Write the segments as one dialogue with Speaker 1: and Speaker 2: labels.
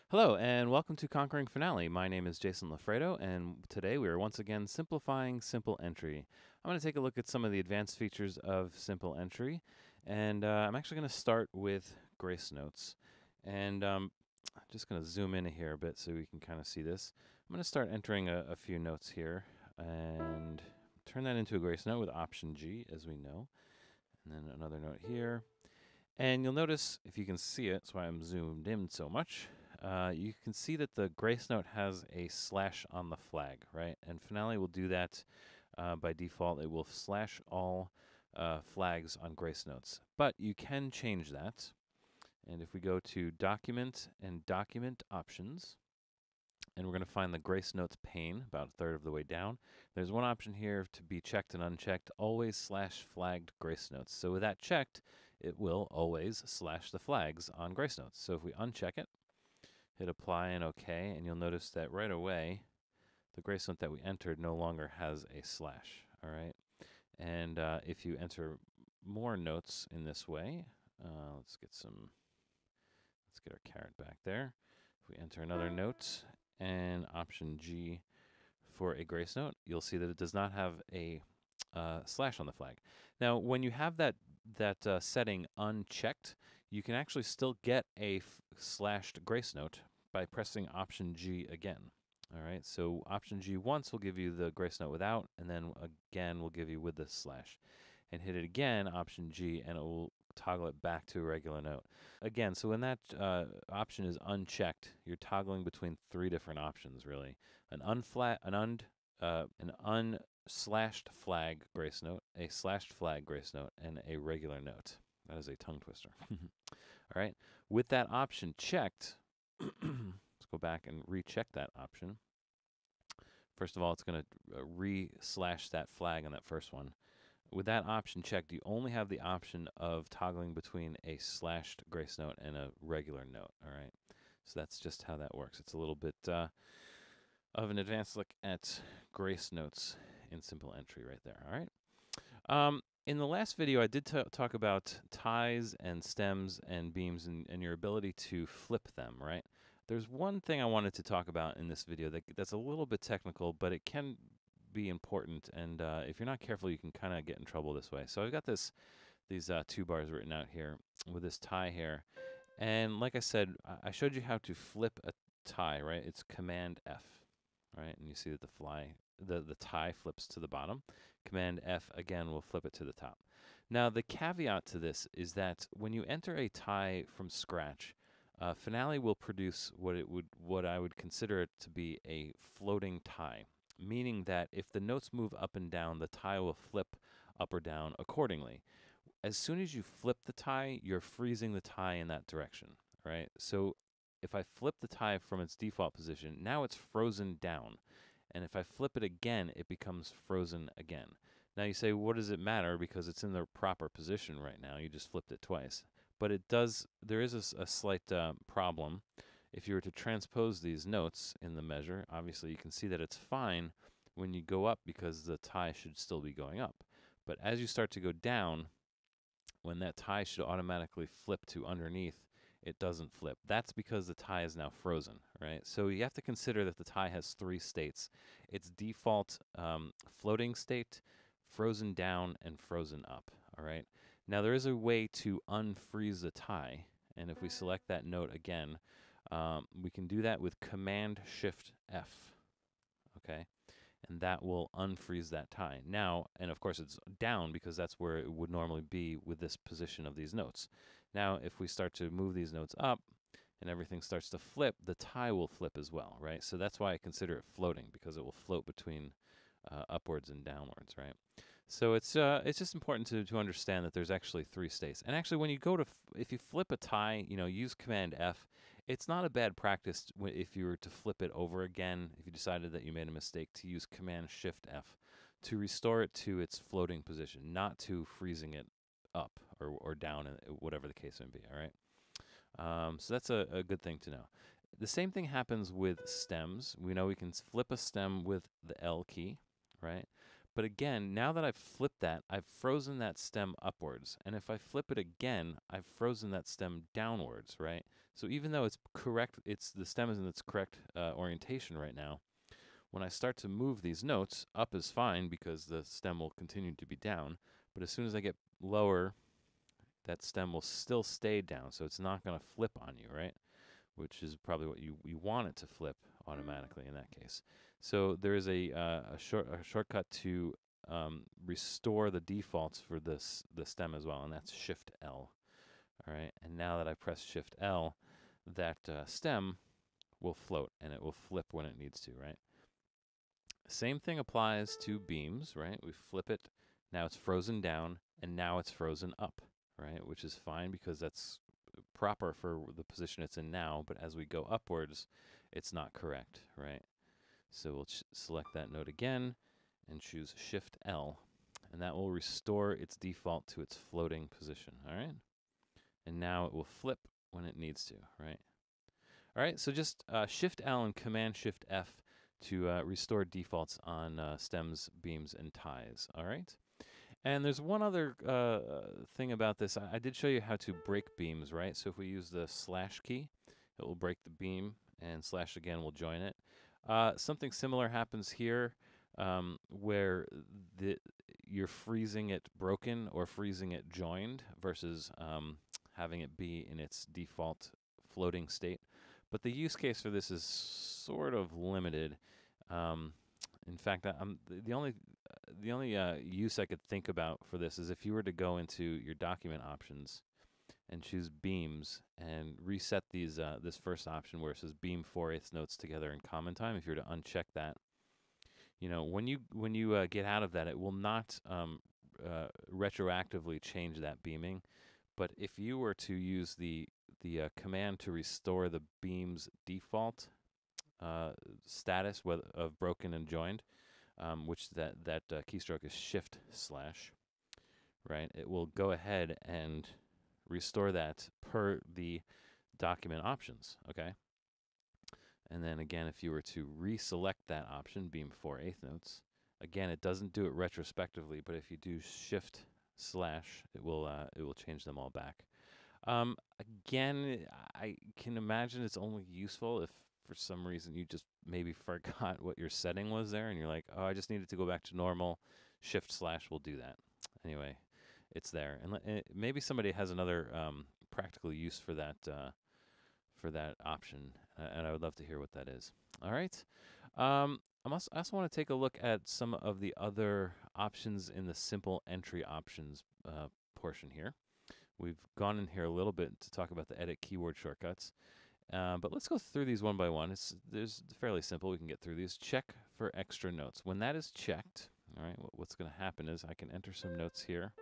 Speaker 1: Hello, and welcome to Conquering Finale. My name is Jason Lafredo, and today we are once again simplifying simple entry. I'm going to take a look at some of the advanced features of simple entry, and I'm actually going to start with grace notes. And I'm just going to zoom in here a bit so we can kind of see this. I'm going to start entering a few notes here, and turn that into a grace note with Option G, as we know. And then another note here. And you'll notice, if you can see it, that's why I'm zoomed in so much, you can see that the grace note has a slash on the flag, right? And Finale will do that by default. It will slash all flags on grace notes. But you can change that. And if we go to Document and Document Options, and we're going to find the grace notes pane about a third of the way down. There's one option here to be checked and unchecked, always slash flagged grace notes. So with that checked, it will always slash the flags on grace notes. So if we uncheck it, hit apply and OK, and you'll notice that right away, the grace note that we entered no longer has a slash, all right? And if you enter more notes in this way, let's get our caret back there. If we enter another note and Option G for a grace note, you'll see that it does not have a slash on the flag. Now, when you have that setting unchecked, you can actually still get a slashed grace note by pressing Option G again. All right, so Option G once will give you the grace note without, and then again will give you with the slash. And hit it again, Option G, and it will toggle it back to a regular note. Again, so when that option is unchecked, you're toggling between three different options, really. An unslashed flag grace note, a slashed flag grace note, and a regular note. That is a tongue twister. All right, with that option checked, let's go back and recheck that option. First of all, it's going to re-slash that flag on that first one. With that option checked, you only have the option of toggling between a slashed grace note and a regular note, all right? So that's just how that works. It's a little bit of an advanced look at grace notes in simple entry right there, all right? In the last video, I did talk about ties and stems and beams and your ability to flip them, right? There's one thing I wanted to talk about in this video that's a little bit technical, but it can be important, and if you're not careful, you can kind of get in trouble this way. So I've got these two bars written out here with this tie here, and like I said, I showed you how to flip a tie, right? It's Command F, right? And you see that the tie flips to the bottom. Command F again will flip it to the top. Now the caveat to this is that when you enter a tie from scratch, Finale will produce what I would consider it to be a floating tie, meaning that if the notes move up and down, the tie will flip up or down accordingly. As soon as you flip the tie, you're freezing the tie in that direction, right? So if I flip the tie from its default position, now it's frozen down. And if I flip it again, it becomes frozen again. Now you say, what does it matter? Because it's in the proper position right now. You just flipped it twice. But there is a slight problem. If you were to transpose these notes in the measure, obviously you can see that it's fine when you go up because the tie should still be going up. But as you start to go down, when that tie should automatically flip to underneath, it doesn't flip. That's because the tie is now frozen, right? So you have to consider that the tie has three states. Its default floating state, frozen down, and frozen up, all right? Now there is a way to unfreeze the tie, and if we select that note again, we can do that with Command Shift F, okay? And that will unfreeze that tie. Now, and of course it's down because that's where it would normally be with this position of these notes. Now, if we start to move these notes up and everything starts to flip, the tie will flip as well, right? So that's why I consider it floating, because it will float between upwards and downwards, right? So it's just important to understand that there's actually three states. And actually, when you go to if you flip a tie, use Command F. It's not a bad practice if you were to flip it over again. If you decided that you made a mistake, to use Command Shift F to restore it to its floating position, not to freezing it up or down, whatever the case may be. All right. So that's a good thing to know. The same thing happens with stems. We know we can flip a stem with the L key, right? But again, now that I've flipped that, I've frozen that stem upwards. And if I flip it again, I've frozen that stem downwards, right? So even though it's correct, the stem is in its correct orientation right now. When I start to move these notes, up is fine because the stem will continue to be down. But as soon as I get lower, that stem will still stay down. So it's not going to flip on you, right? Which is probably what you want it to flip automatically in that case. So there is a shortcut to restore the defaults for the stem as well, and that's Shift L. All right, and now that I press Shift L, that stem will float and it will flip when it needs to, right? Same thing applies to beams, right? We flip it, now it's frozen down, and now it's frozen up, right? Which is fine because that's proper for the position it's in now, but as we go upwards, it's not correct, right? So we'll select that node again and choose Shift L, and that will restore its default to its floating position, all right? And now it will flip when it needs to, right? All right, so just Shift L and Command Shift F to restore defaults on stems, beams, and ties, all right? And there's one other thing about this. I did show you how to break beams, right? So if we use the slash key, it will break the beam, and slash again will join it. Something similar happens here where you're freezing it broken or freezing it joined versus having it be in its default floating state. But the use case for this is sort of limited. In fact, the only use I could think about for this is if you were to go into your document options and choose beams and reset these this first option where it says beam 4/8 notes together in common time. If you were to uncheck that, you know, when you get out of that, it will not retroactively change that beaming. But if you were to use the command to restore the beam's default status of broken and joined, which that keystroke is Shift slash, right? It will go ahead and restore that per the document options, okay? And then again, if you were to reselect that option, beam 4/8 notes, again, it doesn't do it retrospectively, but if you do Shift slash, it will change them all back. Again, I can imagine it's only useful if for some reason you just maybe forgot what your setting was there and you're like, oh, I just needed to go back to normal. Shift slash will do that. Anyway, it's there. And maybe somebody has another practical use for that option, and I would love to hear what that is. All right. I also want to take a look at some of the other options in the simple entry options portion here. We've gone in here a little bit to talk about the edit keyboard shortcuts, but let's go through these one by one. There's fairly simple. We can get through these. Check for extra notes. When that is checked, all right, what's going to happen is I can enter some notes here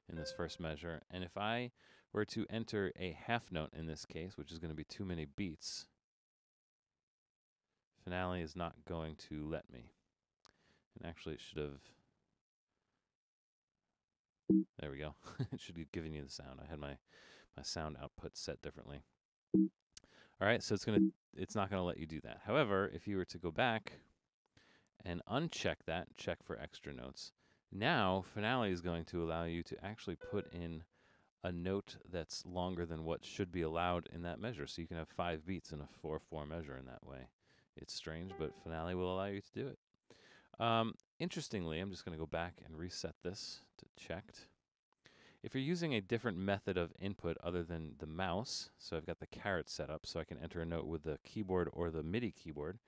Speaker 1: in this first measure, and if I were to enter a half note in this case, which is going to be too many beats, Finale is not going to let me. And actually, it should have. There we go. It should be giving you the sound. I had my sound output set differently. All right, so it's not gonna let you do that. However, if you were to go back and uncheck that, check for extra notes, now Finale is going to allow you to actually put in a note that's longer than what should be allowed in that measure. So you can have 5 beats in a 4/4 measure in that way. It's strange, but Finale will allow you to do it. Interestingly, I'm just going to go back and reset this to checked. If you're using a different method of input other than the mouse, so I've got the caret set up so I can enter a note with the keyboard or the Midi keyboard.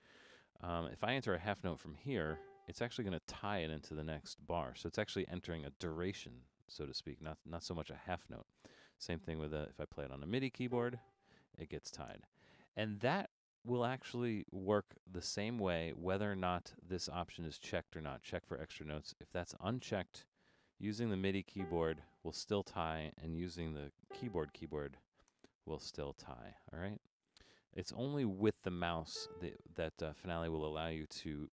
Speaker 1: If I enter a half note from here, it's actually going to tie it into the next bar. So it's actually entering a duration, so to speak, not so much a half note. Same thing with if I play it on a Midi keyboard, it gets tied. And that will actually work the same way whether or not this option is checked or not. Check for extra notes. If that's unchecked, using the Midi keyboard will still tie, and using the keyboard will still tie, all right? It's only with the mouse that Finale will allow you to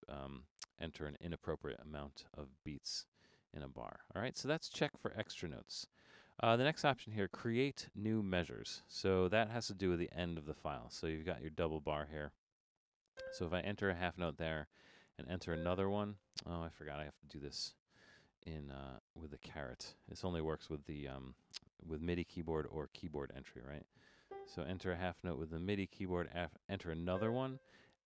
Speaker 1: enter an inappropriate amount of beats in a bar, all right? So that's check for extra notes. The next option here, create new measures. So that has to do with the end of the file. So you've got your double bar here. So if I enter a half note there and enter another one, oh, I forgot I have to do this in with the caret. This only works with the with Midi keyboard or keyboard entry, right? So enter a half note with the Midi keyboard, enter another one,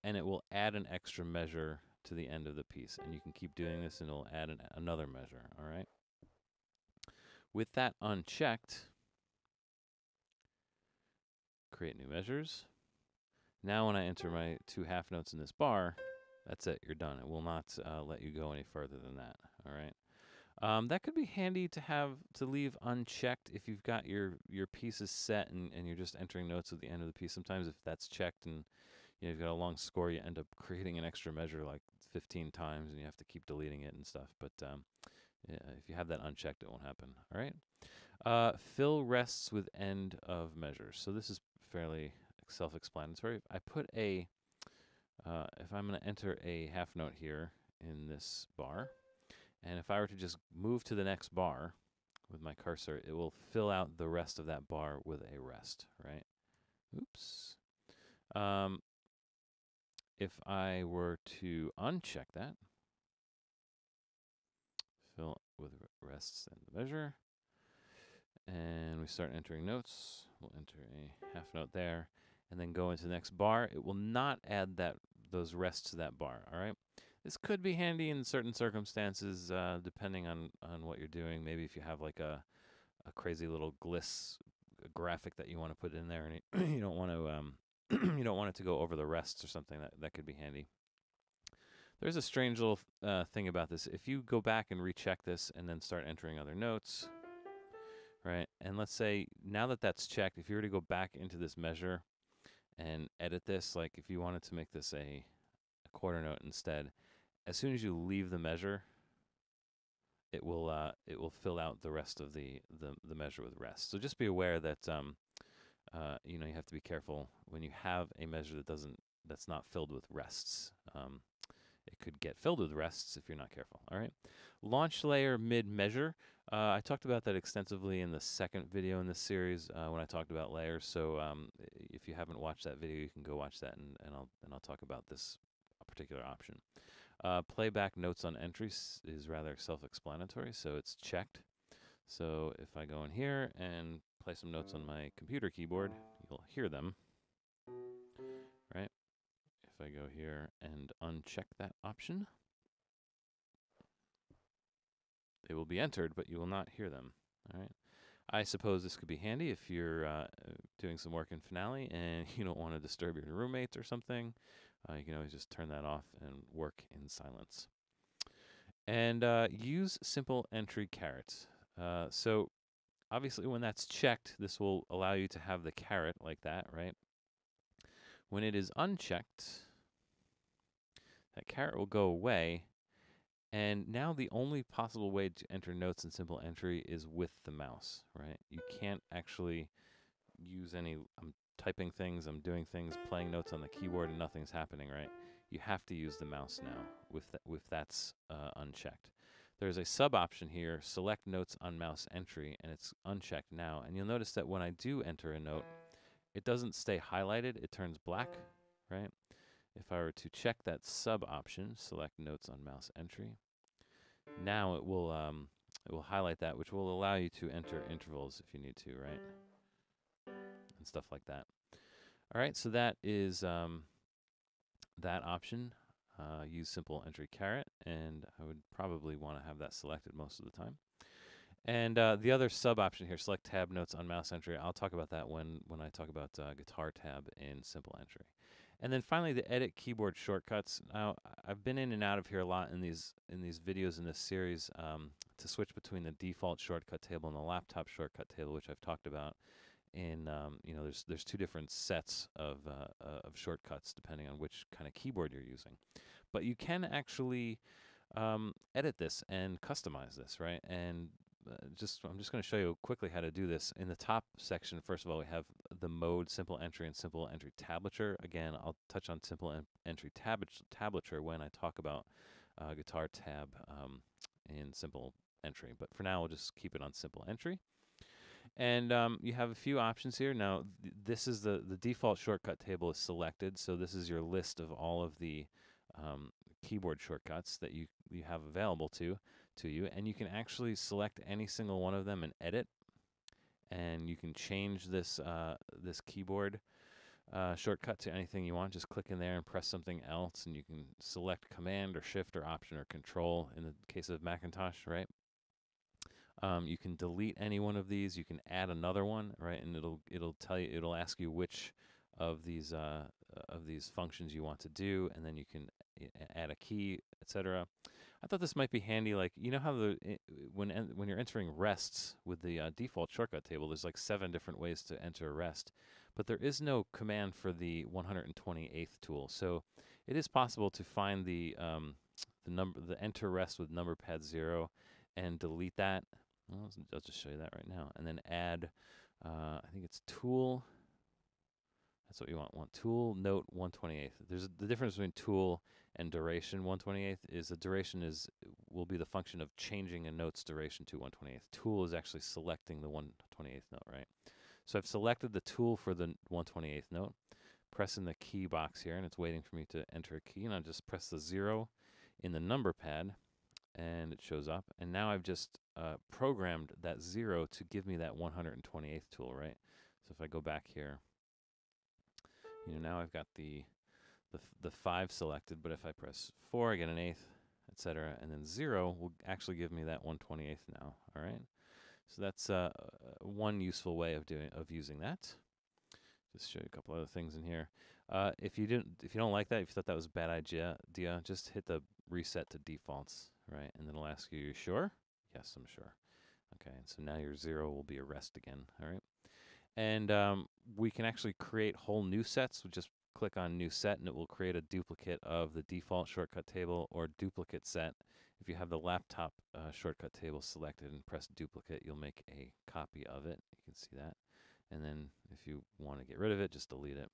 Speaker 1: and it will add an extra measure to the end of the piece. And you can keep doing this and it'll add another measure, all right? With that unchecked, create new measures. Now when I enter my 2 half notes in this bar, that's it, you're done. It will not let you go any further than that, all right? That could be handy to have to leave unchecked if you've got your pieces set and you're just entering notes at the end of the piece. Sometimes if that's checked and you've got a long score, you end up creating an extra measure like 15 times and you have to keep deleting it and stuff. But yeah, if you have that unchecked, it won't happen. All right. Fill rests with end of measures. So this is fairly self-explanatory. I put a, if I'm going to enter a half note here in this bar, and if I were to just move to the next bar with my cursor, it will fill out the rest of that bar with a rest, right? Oops. If I were to uncheck that, fill with rests and the measure, and we start entering notes, we'll enter a half note there, and then go into the next bar. It will not add those rests to that bar, all right? This could be handy in certain circumstances, depending on what you're doing. Maybe if you have like a crazy little gliss graphic that you want to put in there, and you don't want to you don't want it to go over the rests or something. That could be handy. There's a strange little thing about this. If you go back and recheck this and then start entering other notes, right? And let's say now that that's checked, if you were to go back into this measure and edit this, like if you wanted to make this a quarter note instead, as soon as you leave the measure, it will fill out the rest of the measure with rest. So just be aware that you have to be careful when you have a measure that's not filled with rests. It could get filled with rests if you're not careful. All right, launch layer mid measure. I talked about that extensively in the second video in this series when I talked about layers. So if you haven't watched that video, you can go watch that, and I'll talk about this particular option. Playback notes on entries is rather self-explanatory, so it's checked. So if I go in here and play some notes on my computer keyboard, you'll hear them, right? If I go here and uncheck that option, they will be entered, but you will not hear them, all right? I suppose this could be handy if you're doing some work in Finale and you don't want to disturb your roommates or something. You can always just turn that off and work in silence. And use simple entry caret. So obviously when that's checked, this will allow you to have the caret like that, right? When it is unchecked, that caret will go away. And now the only possible way to enter notes in simple entry is with the mouse, right? You can't actually use any, I'm typing things, I'm doing things, playing notes on the keyboard, and nothing's happening, right? You have to use the mouse now if that's unchecked. There's a sub option here, select notes on mouse entry, and it's unchecked now. And you'll notice that when I do enter a note, it doesn't stay highlighted, it turns black, right? If I were to check that sub option, select notes on mouse entry, now it will highlight that, which will allow you to enter intervals if you need to, right? And stuff like that. All right, so that is that option. Use simple entry caret, and I would probably want to have that selected most of the time. And the other sub option here, select tab notes on mouse entry. I'll talk about that when I talk about guitar tab in simple entry. And then finally, the edit keyboard shortcuts. Now, I've been in and out of here a lot in these videos in this series to switch between the default shortcut table and the laptop shortcut table, which I've talked about. In there's two different sets of shortcuts depending on which kind of keyboard you're using. But you can actually edit this and customize this, right? And I'm just going to show you quickly how to do this. In the top section, first of all, we have the mode, simple entry, and simple entry tablature. Again, I'll touch on simple entry tablature when I talk about guitar tab in simple entry. But for now, we'll just keep it on simple entry. And you have a few options here. Now, this is the default shortcut table is selected. So this is your list of all of the keyboard shortcuts that you have available to you. And you can actually select any single one of them and edit. and you can change this this keyboard shortcut to anything you want. Just click in there and press something else, and you can select Command or Shift or Option or Control in the case of Macintosh, right? You can delete any one of these. You can add another one, right? And it'll tell you, it'll ask you which of these functions you want to do, and then you can add a key, etc. I thought this might be handy. Like, you know how when you're entering rests with the default shortcut table, there's like 7 different ways to enter a rest, but there is no command for the 128th tool. So it is possible to find the enter rest with number pad 0 and delete that. Well, I'll just show you that right now, and then add. I think it's tool. That's what you want. Tool note 128th. There's the difference between tool and duration 128th is the duration will be the function of changing a note's duration to 128th. Tool is actually selecting the 128th note, right? So I've selected the tool for the 128th note, pressing the key box here, and it's waiting for me to enter a key, and I'll just press the 0 in the number pad, and it shows up. And now I've just programmed that 0 to give me that 128th tool, right? So if I go back here, now I've got the 5 selected, but if I press 4, I get an 8th, etc. And then 0 will actually give me that 128th now. All right. So that's one useful way of using that. Just show you a couple other things in here. If you don't like that, if you thought that was a bad idea, just hit the reset to defaults, right? And then it'll ask you, "You sure?" Yes, I'm sure. Okay. And so now your 0 will be a rest again. All right. And we can actually create whole new sets. We just click on New Set, and it will create a duplicate of the default shortcut table or duplicate set. If you have the laptop shortcut table selected and press duplicate, you'll make a copy of it. You can see that. And then if you want to get rid of it, just delete it.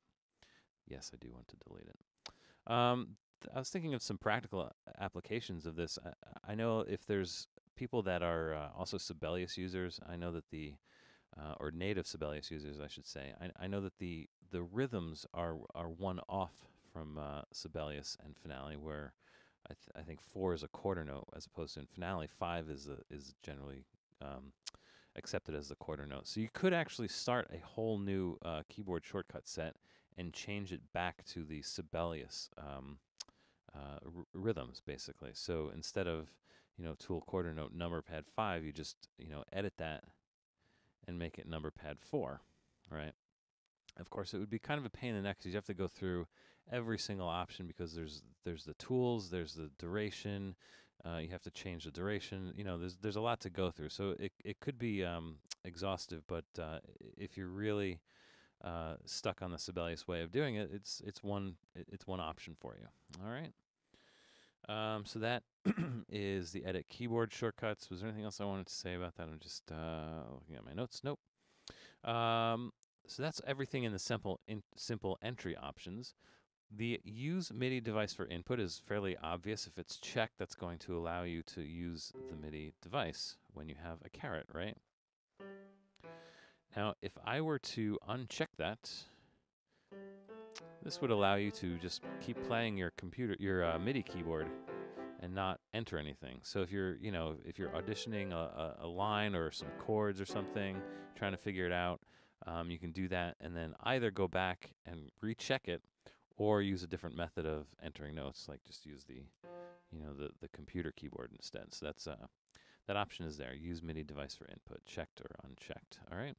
Speaker 1: Yes, I do want to delete it. I was thinking of some practical applications of this. I know if there's people that are also Sibelius users, I know that or native Sibelius users, I should say. I know that the rhythms are one off from Sibelius and Finale, where I think 4 is a quarter note, as opposed to in Finale 5 is generally accepted as the quarter note. So you could actually start a whole new keyboard shortcut set and change it back to the Sibelius rhythms, basically. So instead of tool quarter note number pad 5, you just edit that and make it number pad 4, right? Of course, it would be kind of a pain in the neck because you have to go through every single option because there's the tools, there's the duration, you have to change the duration. There's a lot to go through, so it could be exhaustive. But if you're really stuck on the Sibelius way of doing it, it's one option for you. All right. So that is the edit keyboard shortcuts. Was there anything else I wanted to say about that? I'm just looking at my notes. Nope. So that's everything in the simple entry options. The use MIDI device for input is fairly obvious. If it's checked, that's going to allow you to use the MIDI device when you have a caret, right? Now, if I were to uncheck that, this would allow you to just keep playing your MIDI keyboard and not enter anything. So if you're auditioning a line or some chords or something, trying to figure it out, you can do that and then either go back and recheck it or use a different method of entering notes, like just use the computer keyboard instead. So that's that option is there. Use MIDI device for input, checked or unchecked. All right.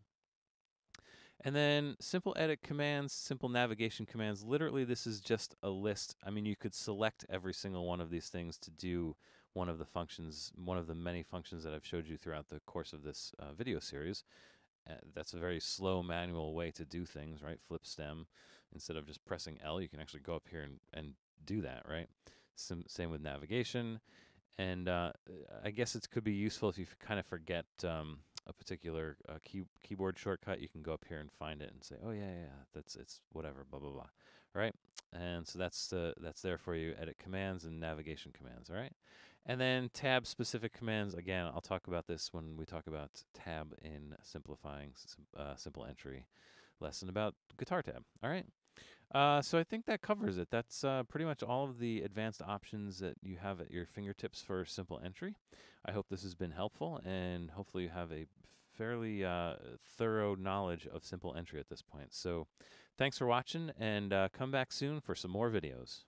Speaker 1: And then simple edit commands, simple navigation commands. Literally, this is just a list. I mean, you could select every single one of these things to do one of the functions, one of the many functions that I've showed you throughout the course of this video series. That's a very slow manual way to do things, right? Flip stem. Instead of just pressing L, you can actually go up here and do that, right? Same with navigation. And I guess it could be useful if you kind of forget a particular keyboard shortcut. You can go up here and find it and say, oh yeah, it's whatever, blah blah blah, right? And so that's there for you. Edit commands and navigation commands, all right? And then tab specific commands. Again, I'll talk about this when we talk about tab in simplifying simple entry lesson about guitar tab. All right. So I think that covers it. That's pretty much all of the advanced options that you have at your fingertips for simple entry. I hope this has been helpful, and hopefully you have a fairly thorough knowledge of simple entry at this point. So thanks for watching, and come back soon for some more videos.